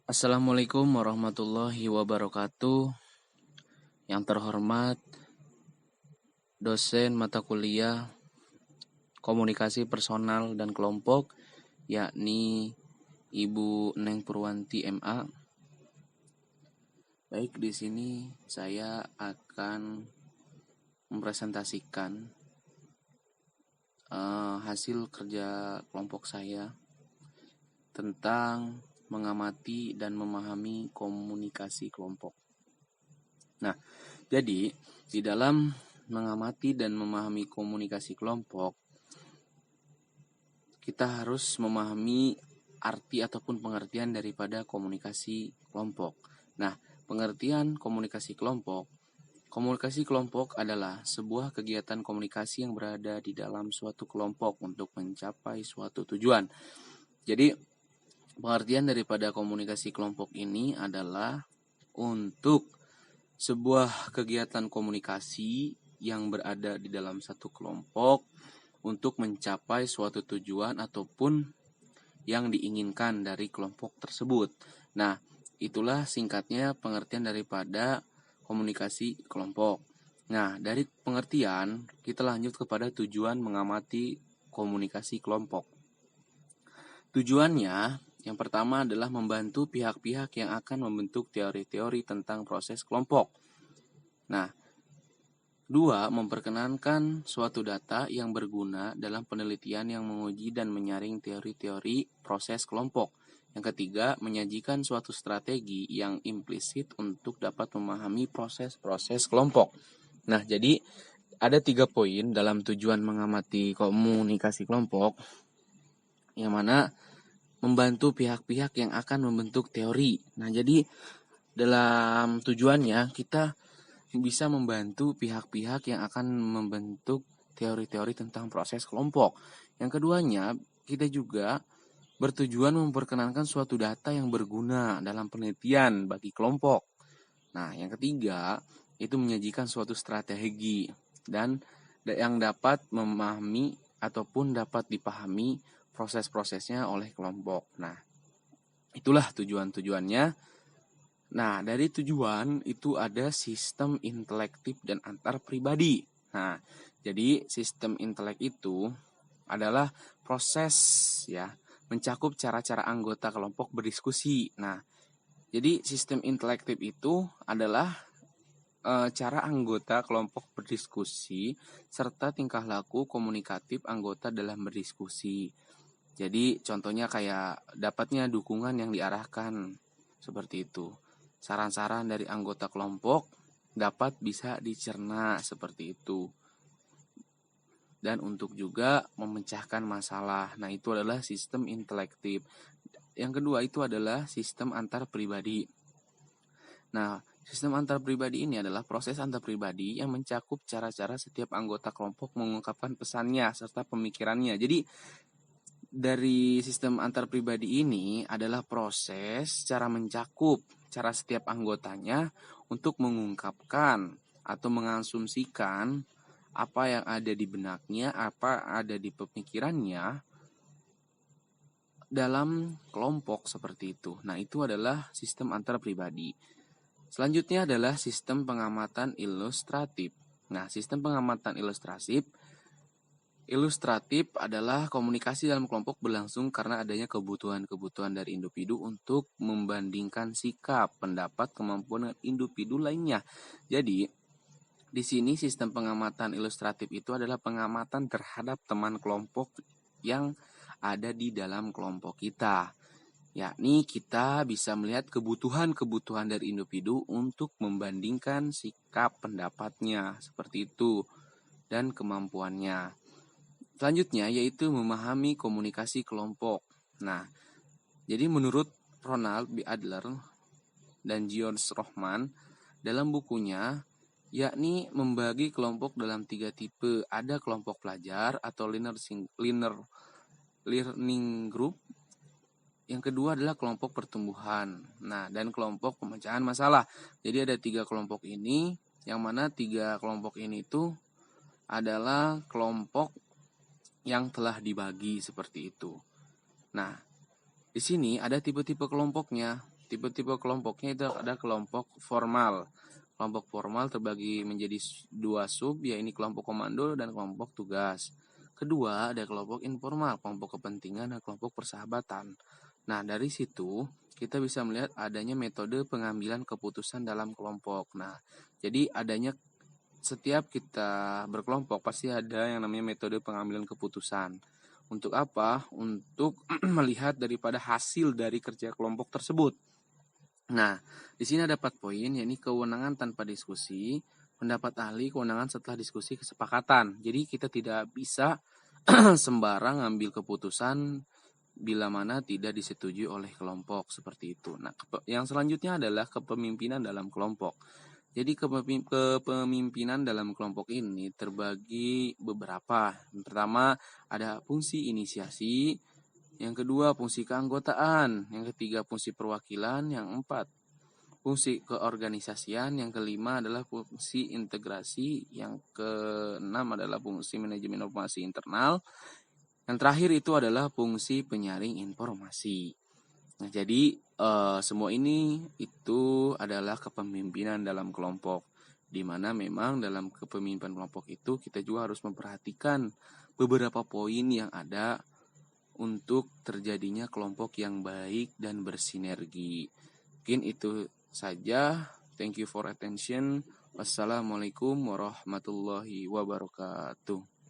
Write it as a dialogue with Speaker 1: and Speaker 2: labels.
Speaker 1: Assalamualaikum warahmatullahi wabarakatuh. Yang terhormat dosen mata kuliah komunikasi personal dan kelompok, yakni Ibu Neng Purwanti MA. Baik, di sini saya akan mempresentasikan hasil kerja kelompok saya tentang mengamati dan memahami komunikasi kelompok. Nah, jadi di dalam mengamati dan memahami komunikasi kelompok, kita harus memahami arti ataupun pengertian daripada komunikasi kelompok. Nah, pengertian komunikasi kelompok adalah sebuah kegiatan komunikasi yang berada di dalam suatu kelompok untuk mencapai suatu tujuan. Jadi, pengertian daripada komunikasi kelompok ini adalah untuk sebuah kegiatan komunikasi yang berada di dalam satu kelompok untuk mencapai suatu tujuan ataupun yang diinginkan dari kelompok tersebut. Nah, itulah singkatnya pengertian daripada komunikasi kelompok. Nah, dari pengertian kita lanjut kepada tujuan mengamati komunikasi kelompok. Tujuannya yang pertama adalah membantu pihak-pihak yang akan membentuk teori-teori tentang proses kelompok. Nah, 2. Memperkenankan suatu data yang berguna dalam penelitian yang menguji dan menyaring teori-teori proses kelompok. Yang ketiga, menyajikan suatu strategi yang implisit untuk dapat memahami proses-proses kelompok. Nah, jadi ada 3 poin dalam tujuan mengamati komunikasi kelompok, yang mana membantu pihak-pihak yang akan membentuk teori. Nah, jadi dalam tujuannya kita bisa membantu pihak-pihak yang akan membentuk teori-teori tentang proses kelompok. Yang keduanya, kita juga bertujuan memperkenalkan suatu data yang berguna dalam penelitian bagi kelompok. Nah, yang ketiga, itu menyajikan suatu strategi dan yang dapat memahami ataupun dapat dipahami proses-prosesnya oleh kelompok. Nah, itulah tujuan-tujuannya. Nah, dari tujuan itu ada sistem intelektif dan antar pribadi. Nah, jadi sistem intelek itu adalah proses ya, mencakup cara-cara anggota kelompok berdiskusi. Nah, jadi sistem intelektif itu adalah cara anggota kelompok berdiskusi serta tingkah laku komunikatif anggota dalam berdiskusi. Jadi contohnya kayak dapatnya dukungan yang diarahkan seperti itu. Saran-saran dari anggota kelompok dapat bisa dicerna seperti itu. Dan untuk juga memecahkan masalah. Nah, itu adalah sistem intelektif. Yang kedua itu adalah sistem antar pribadi. Nah, sistem antar pribadi ini adalah proses antar pribadi yang mencakup cara-cara setiap anggota kelompok mengungkapkan pesannya serta pemikirannya. Jadi dari sistem antar pribadi ini adalah proses cara mencakup cara setiap anggotanya untuk mengungkapkan atau mengasumsikan apa yang ada di benaknya, apa ada di pemikirannya dalam kelompok seperti itu. Nah, itu adalah sistem antar pribadi. Selanjutnya adalah sistem pengamatan ilustratif. Nah, sistem pengamatan ilustratif adalah komunikasi dalam kelompok berlangsung karena adanya kebutuhan-kebutuhan dari individu untuk membandingkan sikap, pendapat, kemampuan dengan individu lainnya. Jadi, di sini sistem pengamatan ilustratif itu adalah pengamatan terhadap teman kelompok yang ada di dalam kelompok kita. Yakni kita bisa melihat kebutuhan-kebutuhan dari individu untuk membandingkan sikap pendapatnya seperti itu dan kemampuannya. Selanjutnya yaitu memahami komunikasi kelompok. Nah, jadi menurut Ronald B. Adler dan George Rohman dalam bukunya, yakni membagi kelompok dalam 3 tipe. Ada kelompok pelajar atau learning group. Yang kedua adalah kelompok pertumbuhan. Nah, dan kelompok pemecahan masalah. Jadi ada 3 kelompok ini, yang mana 3 kelompok ini itu adalah kelompok yang telah dibagi seperti itu. Nah, di sini ada tipe-tipe kelompoknya. Tipe-tipe kelompoknya itu ada kelompok formal. Kelompok formal terbagi menjadi dua sub, yaitu kelompok komando dan kelompok tugas. Kedua, ada kelompok informal, kelompok kepentingan dan kelompok persahabatan. Nah, dari situ kita bisa melihat adanya metode pengambilan keputusan dalam kelompok. Nah, jadi adanya setiap kita berkelompok pasti ada yang namanya metode pengambilan keputusan. Untuk apa? Untuk melihat daripada hasil dari kerja kelompok tersebut. Nah, di sini ada 4 poin, yakni kewenangan tanpa diskusi, pendapat ahli, kewenangan setelah diskusi kesepakatan. Jadi kita tidak bisa sembarang ngambil keputusan bila mana tidak disetujui oleh kelompok seperti itu. Nah, yang selanjutnya adalah kepemimpinan dalam kelompok. Jadi kepemimpinan dalam kelompok ini terbagi beberapa. Yang pertama ada fungsi inisiasi, yang kedua fungsi keanggotaan, yang ketiga fungsi perwakilan, yang empat fungsi keorganisasian, yang kelima adalah fungsi integrasi, yang keenam adalah fungsi manajemen informasi internal, yang terakhir itu adalah fungsi penyaring informasi. Nah, jadi semua ini itu adalah kepemimpinan dalam kelompok, di mana memang dalam kepemimpinan kelompok itu kita juga harus memperhatikan beberapa poin yang ada untuk terjadinya kelompok yang baik dan bersinergi. Mungkin itu saja. Thank you for attention. Wassalamualaikum warahmatullahi wabarakatuh.